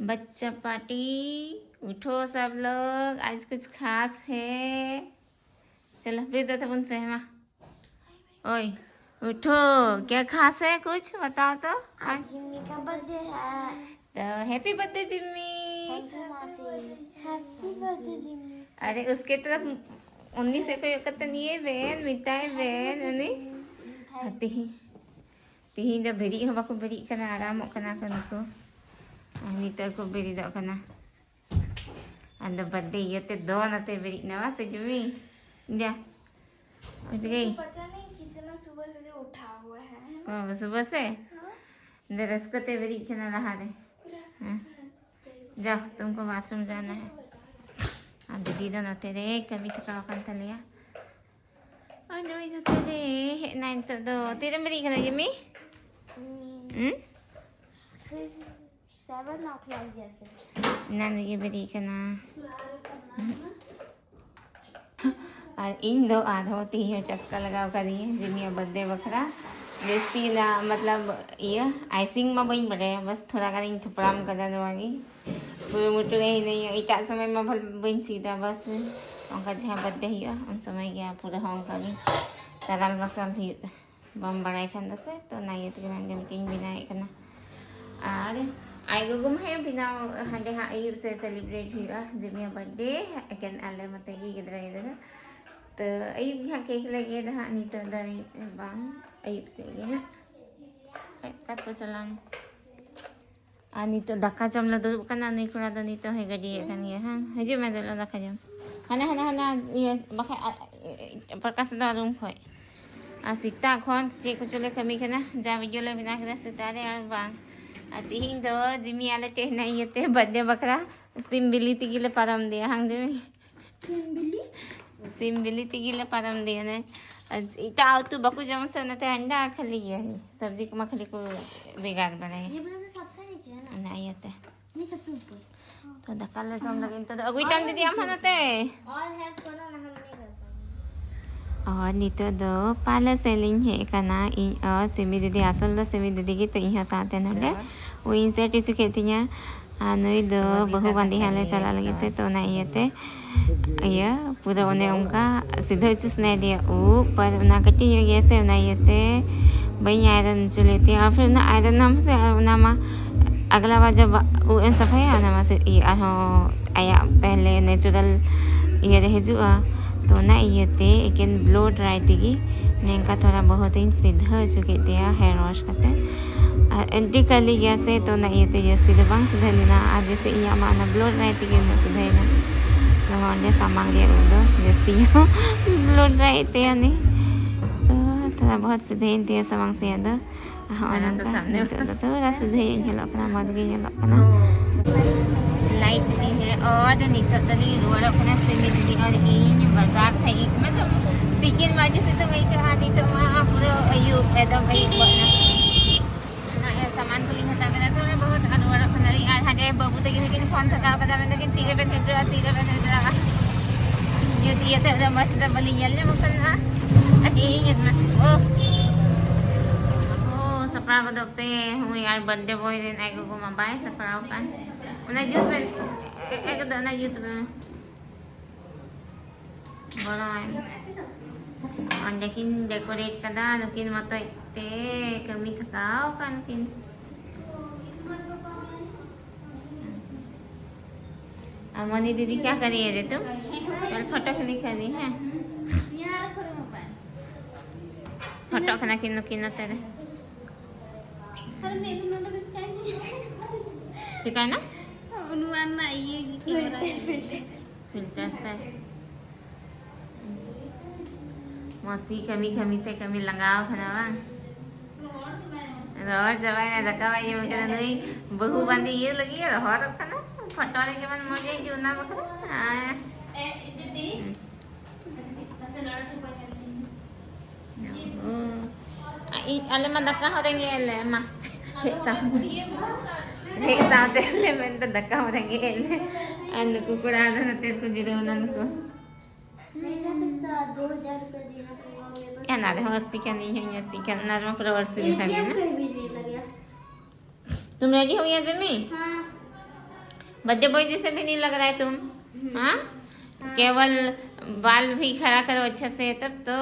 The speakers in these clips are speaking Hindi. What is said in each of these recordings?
बच्चा पार्टी। उठो सब लोग, आज कुछ खास है। चलो प्रीता था बुन पहमा। ओए उठो, क्या खास है, कुछ बताओ तो। आज जिम्मी का बर्थडे है। तो happy birthday Jimmy. Happy birthday Jimmy. अरे उसके तरफ 19 से कोई कत नहीं है बहन मिताई बहन उन्हें तिही जब बेरी हो बाको बेरी कना आराम कना को नितो को बेरी दो कना अंदर बर्थडे ये ते दो नते बेरी नवा से जिम्मी जा उठ गई। पता नहीं कितना सुबह से उठा हुआ है। ओ सुबह से दरस को ते बेरी कना रहा रे। हाँ? जाओ तुमको बाथरूम जाना है। दीदी दो नते रे कभी थका कन लिया ano ito tede na ito do tira mari ka na Jimmy 7 o'clock जैसे ना लगी बरी का ना इन दो आधो तीन चस्का लगाव करी जिम्मी बर्थडे बखरा बेस्ती ना मतलब ये आइसिंग में बन बड़े बस थोड़ा का इन थपड़ाम कर दवागी पूरे मुट्ठू नहीं इटा समय में भल बन सीधा बस उनका जहाँ बर्थडे हुआ उन समय गया पूरा होम करी तरल मसाल बम बड़ाई खान से तो नहीं तो जमकिन बनाए करना और आई गुम है बिना हाँ हाँ अयुब से सेलिब्रेट हुआ जिम्मी बर्थडे एकेन आले मत गिद्रा गिद्रा तो अयुब हाँ केक लगे हाँ नहीं तो दाई बांग अयुब से ये कट को चलान नहीं तो दक्का जमला दुरुब करना नहीं खुला तो नहीं तो है गड़ी kan ya हाँ हजे मैं दला दक्का जम hana ये बखा प्रकाश दारुम खोय सीता खोन चे को चले कमी करना जा वीडियो ले बिना कर सितारे और बांग तिहिन दो जिमी आले के नहीं येते बर्थडे बकरा सिम्बिली तिगिले परम दिया हंग दे सिम्बिली तिगिले परम दिया ने इटा तू बकु जम से न ते अंडा खली है सब्जी को मखली को बिगाड़ बनाए ये वाला तो सबसे नीचे है ना। नहीं येते ये सबसे ऊपर तो दकाले सम लगिन तो अगुई टाइम दीदी हम हनते और हेल्प करो ना हम नहीं कर पाएंगे। और नीतो दो पाला सेलिंग है कना इन और सिमी दीदी असल द सिमी दीदी की तो यहाँ साथ है नोले वो इनसे टिचु कहती हैं अनुई दो बहु बंदी हाले चला लगी से तो नहीं येते ये पूरा उन्हें उनका सीधे चुस नहीं दिया ऊपर ना कटी ये गैसे नहीं येते भाई आयरन चलेती और फिर ना आयरन नाम से ना मा अगला बार जब वो इन सफाई आना मा से ये आया पहले नेचुरल ये रह जुआ तो ना ये ते एक ब्लो ड्राई थी नेका थोड़ा बहुत ही सीधा चुके थे हेयर वॉश करते एंट्री कर ली गया से तो ना ये ते जस्ती तो बांग सीधा लेना आज जैसे ये माना ब्लो ड्राई थी ना सीधा ना तो हमने सामान लिया उधर जस्ती ब्लो ड्राई थे नहीं तो थोड़ा बहुत सीधे थे सामान से याद हाँ ना सामने तो थोड़ा सीधे ये लोग ना मज गई ये लोग ना लाइट भी है और निकल दली रोड अपना से में दी और ये बाजार था एक मतलब 3 बजे से तो वही कहा दी तो वहाँ पूरा अयुब एकदम अयुब ना ये सामान को लिखा था थोड़ा बहुत अनवर अपना आज हजे बाबू तक लेकिन फोन थका का मैं लेकिन तीरे पे भेजा ये दिए थे मस्त बली जल्दी मकना ये में ओ सपरा को दो पे हूँ यार बर्थडे बॉय दिन आई को मबाई सपरा का ना यूथ में एक दो ना यूथ में बोलो और लेकिन डेकोरेट कदा लेकिन मत इतने कमी थकाओ कान किन अमनी दीदी क्या करी है रे तुम चल फोटो क्लिक करी है फोटो खना किनो तेरे ठीक है ना उन्वाना ये कैमरा फिल्टर था मौसी कमी थे कमी लगाओ खनावा रोड जवाई ना दका भाई ये मगर नहीं बहु बंदी ये लगी है रोड खना फटोरे के मन मजे जो ना बकरा हां ए दीदी ऐसे लड़के पर करती अले मैं दका हो देंगे अले मां एक साथ ले मैं तो दका हो देंगे अन कुकुड़ा ना तेरे को जिरो नन को 2000 रुपए देना पड़ेगा। क्या ना रहा सीखा नहीं है या सीखा ना रहा प्रवर्त से दिखा गया ना तुम रेडी हो गया जिम्मी हाँ बर्थडे बॉय जैसे भी नहीं लग रहा है तुम। हाँ, केवल बाल भी खड़ा करो अच्छे से, तब तो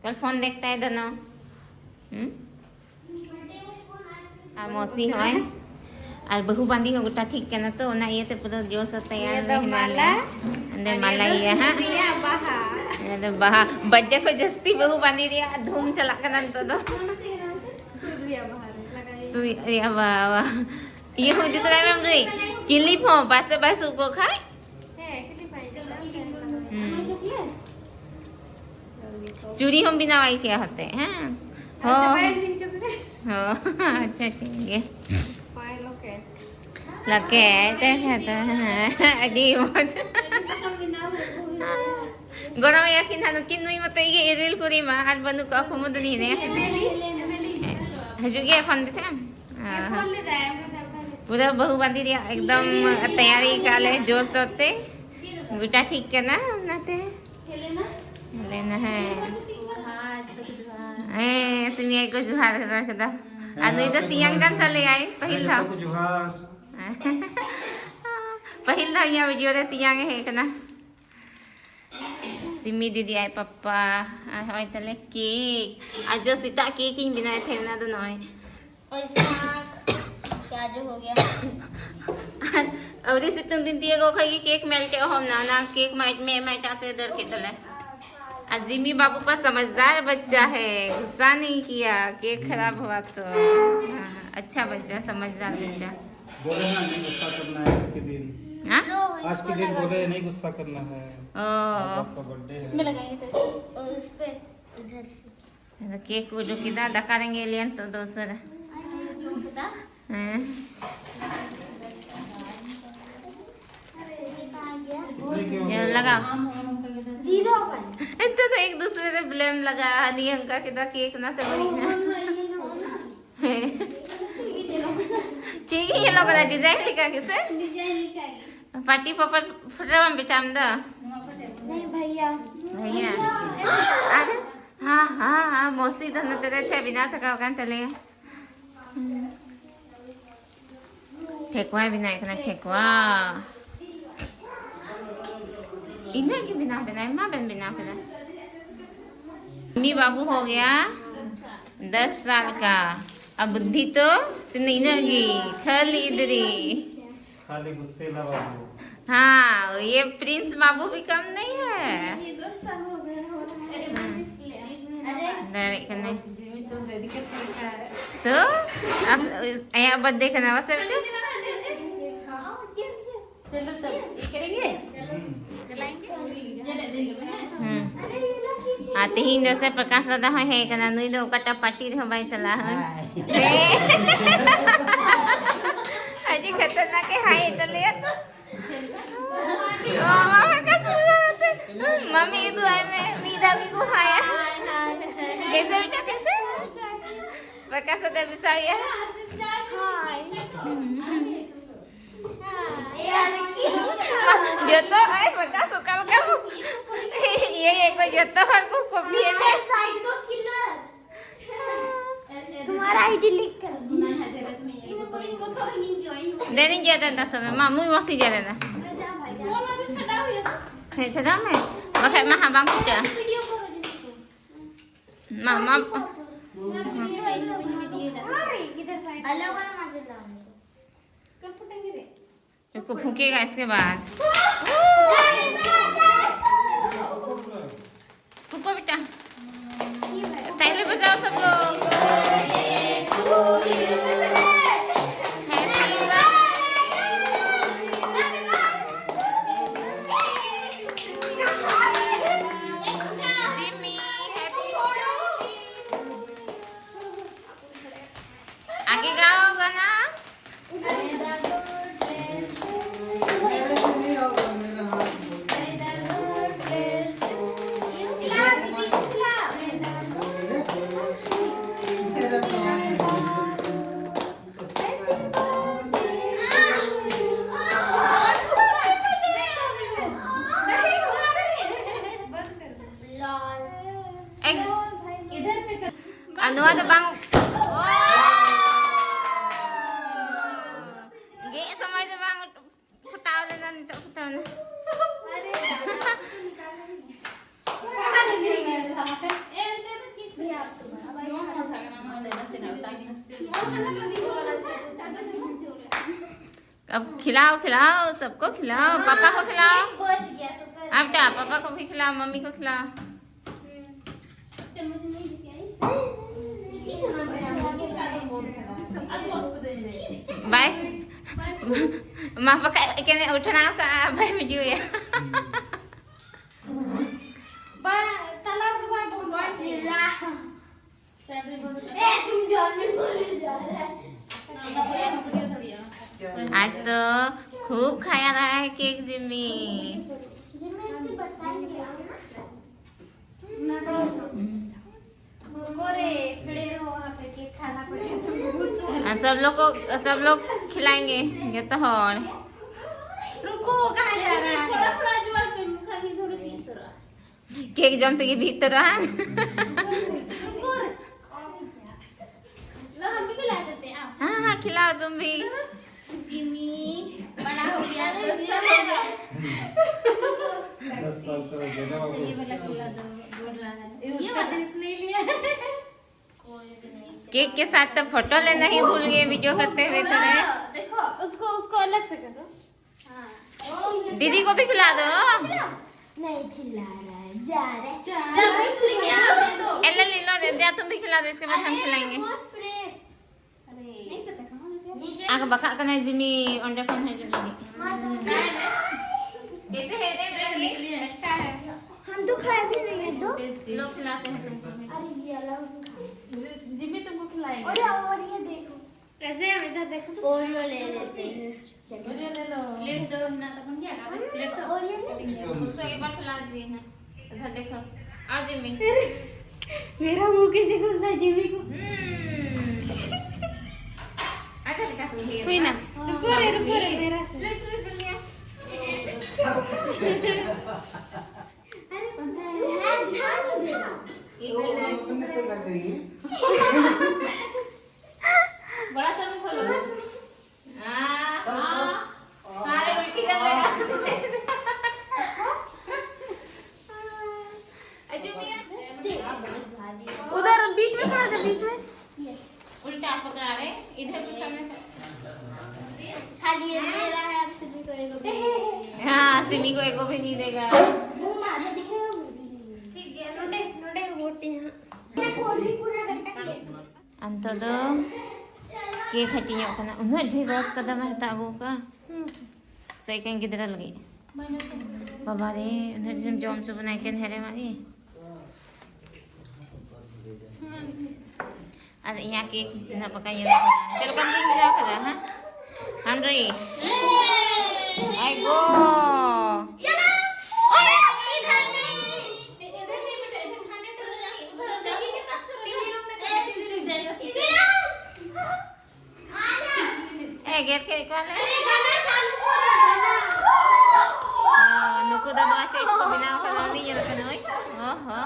कल फोन देखता है दोनों। मौसी है और बहु बांधी हो गोटा ठीक करना तो ना ये तो पूरा जोर से तैयार रहना अंदर माला ये हां अरे बाहा बर्थडे को जस्ती बहु बांधी दिया धूम चला करना तो सुइया वाह ये हो जितना मैम रे क्लिप हो पासे पास को खाए चूड़ी हम बिना वाई क्या होते हैं हो अच्छा ठीक है लगे कहता है अजी मत गरम या किन किनुई मत ये एरियल कुरी मा आज बनु को को मत नहीं ने हजुगे फोन देते पूरा बहु बांधी दिया एकदम तैयारी कर ले जोर सोते गुटा ठीक करना नाते लेना है सुनिए को जुहार रख दो आज इधर तियांग का चले आए पहिल था पहिल था यहाँ वीडियो रे तियांग है कना सिमी दीदी आए पापा हमारे तले केक आज जो सीता केक ही बनाए थे ना दोनों और क्या जो हो गया और इस तुम दिन दिए गो खाई केक मेल्ट हम ना केक मैटा से डर के तले आज जिमी बाबू का समझदार बच्चा है गुस्सा नहीं किया केक खराब हुआ तो अच्छा बच्चा समझदार बच्चा बोले ना नहीं गुस्सा करना है आज के दिन हाँ आज के दिन बोले नहीं गुस्सा करना है आज आपका बर्थडे है इसमें लगाएंगे तो और उस पे इधर से केक को जो किदा दकारेंगे लियन तो दोसर पता हैं कितने की हो चलो गई? लगाओ 0 इतना तो एक दूसरे से ब्लेम लगा नियंका किदा केक ना तो बनी ना ठीक है ये लोग ना डिजाइन लिखा किसे पार्टी पापा फ्रेम बिटाम दा नहीं भैया भैया अरे हाँ हाँ हाँ मौसी तो न तेरे से बिना थका कान चले ठेकुआ बिना इतना ठेकुआ इन्हें की बिना बिना माँ बहन बिना बिना मम्मी बाबू हो गया 10 साल का अब बुद्धि तो नहीं खली इधरी खाली गुस्से ला बाबू हाँ ये प्रिंस बाबू भी कम नहीं है तो अब यहाँ बर्थडे करना वैसे चलो तो ये करेंगे आते ही जैसे प्रकाश दादा है करना नुई दो कटा पार्टी रे भाई चला है अजी खतरनाक है हाय तो ले मम्मी दुआई में मीदा भी को खाया कैसे बेटा कैसे प्रकाश दादा बिसाया जो तो है प्रकाश सुका का ये एक जो तो हर को कॉपी है तुम्हारा आईडी लिख कर दे नहीं जाता था तुम्हें मामू मौसी जा रहा है चला मैं मगर महा बांग कुटा मामा अलग वाला मजे लाऊंगा इसको फूकेगा इसके बाद फूको बेटा पहले बजाओ सब लोग आगे गाओ गाना nito ko to na. अरे अब खिलाओ खिलाओ सबको खिलाओ पापा को खिलाओ बच गया सुपर अब क्या पापा को भी खिलाओ मम्मी को खिलाओ बाय माँ पापा कहने उठना का बाय वीडियो या तुम जानने बोले जा रहा है आज तो खूब खाया रहा है केक जिम्मी जिम्मी बताएंगे खाना पड़ेगा सब लोग खिलाएंगे ये तो और रुको कहाँ जा रहा है थोड़ा जुआ पे मुखा भी धरो केक जमते के भीतर है रुको लो हम भी खिला देते हैं आओ हाँ हाँ खिलाओ तुम भी जिम्मी बड़ा हो गया तो दस साल का हो गया ना बाबू। ये वाला खिला दो बोल रहा है उसका टेस्ट नहीं लिया केक के साथ तो फोटो लेना ही भूल गए वीडियो करते हुए थोड़े देखो उसको अलग से करो हाँ दीदी को भी खिला दो नहीं खिला रहा है जा रहा है एल्ला लीलो दे दिया तुम भी खिला दो इसके बाद हम खिलाएंगे नहीं पता कहाँ लगा आगे बका करना जिमी अंडे फोन है जिमी कैसे है रे बेटी हम तो खाए भी नहीं है दो लो खिलाते हैं तुमको भी। अरे ये अलग जिमी तुमको खिलाएंगे और ये देखो ऐसे हम इधर देखो ओरियो ले लेते हैं ले लो प्लेट दो ना तो कौन क्या कागज प्लेट तो ओरियो नहीं उसको एक बार खिला दिए हैं इधर देखो आ जिमी मेरा मुंह कैसे खुलता है जिमी को अच्छा बेटा तू भी कोई ना रुको रे मेरा से प्लीज प्लीज जल्दी अरे पता है दिखा नहीं दे बड़ा सा भी खोलो सारे उल्टी कर लेगा उधर बीच में खड़ा था बीच में उल्टा पकड़ा रहे इधर तो सामने खाली ये मेरा है अब सिमी को एक हाँ सिमी को एको भी नहीं देगा मुंह में आधा दिख रहा है ठीक है नोडे नोडे वोट यहाँ कोली पूरा गट्टा ले अंतदो केक हटिया कना उन्हें ढेर रस कदम है तागो का सेकंड किधर लगी बाबा रे उन्हें जम जम से बनाए के हेरे मारी अरे यहाँ केक कितना पकाइए चलो कम में जाओ खजा हां हम रही आई गो चलो ओए इधर नहीं इधर नहीं बेटा इधर खाने तो नहीं उधर टीवी के पास करो टीवी रूम में टीवी रुक जाएगा ए गेट के निकाले अरे गाना चालू नुकु दादा के इसको बिना का नहीं ये रखना है ओहो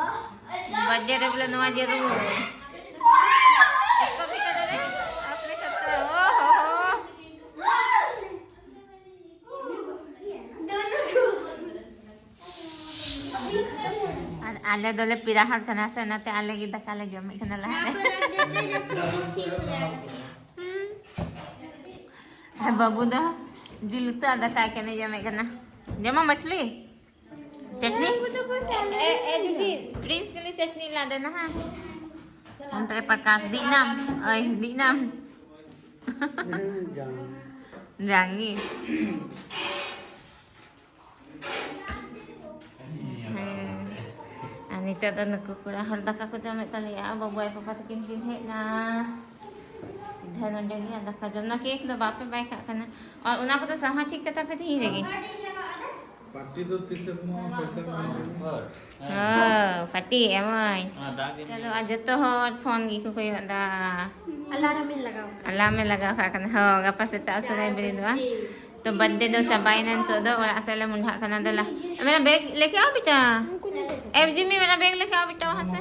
बजे रे बोले नवा जरूर इसको भी कर दे आपने करता है ओहो आले दले पीरा हट करना से ना ते आले की दकाले जो मैं खाना ला यहाँ पर रख देते जब ठीक हो जाएगा है बाबू दा दिल तो दका के नहीं जमे करना जमा मछली चटनी ए दीदी प्रिंस के लिए चटनी ला देना हाँ हम तेरे प्रकाश दीनाम दीनाम जाएंगी Anita dan aku kurang harta aku jamet kali ya babu ay papa takin kinhe na सीधा नंडेगी आधा का जब ना केक दबा पे बाइक करना और उना को तो सहा ठीक करता पे ही रहेगी पार्टी तो तीसरे में पैसा हां फटी एमय चलो आज तो हो फोन की कोई दा अलार्म में लगा खा करना हो गपा से तासरे बिरदवा तो बर्थडे दो चबाई नन तो दो और असला मुंडा करना दला मेरा बैग लेके आओ बेटा एफजी में मेरा बैग लेके आओ बेटा वहां से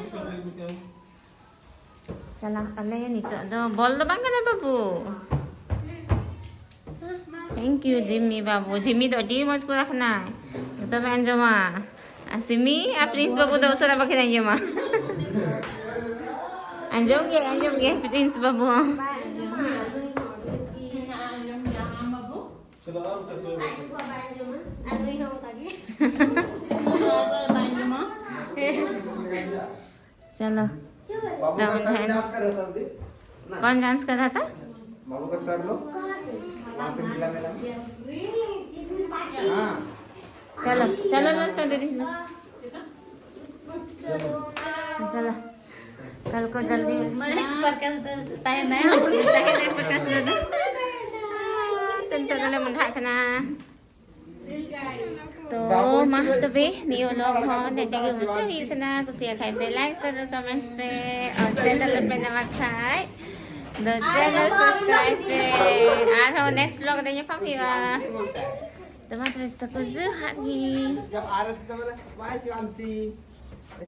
चला अले ये नीचे दो बोल दो बांगे ना बाबू Thank you Jimmy babu. Jimmy tu dia mau sekolah kenal. Kita main jema. Simi, Prince babu tu usah pakai nanya mah. Anjom ke Prince babu. चलो और ऊपर चलो चलो बाबू का डाउन सर हैंड। डांस कर रहा था अभी ना कौन डांस कर रहा था? बाबू का सर लो वहाँ पे मिला मिला हाँ चलो चलो लो तो दीदी लो। चलो कल को जल्दी प्रकाश दादा tentu kalau melihat kena तो माह तबे नियो लोग हो नेटे के बच्चे ही कना कुछ या खाई पे लाइक शेयर कमेंट्स पे और चैनल पे नवा खाई द चैनल सब्सक्राइब पे आज हम नेक्स्ट व्लॉग देंगे पापीवा तो मत वैसे कुछ हाथी जब आ रहे थे तो बोला बाय शिवांशी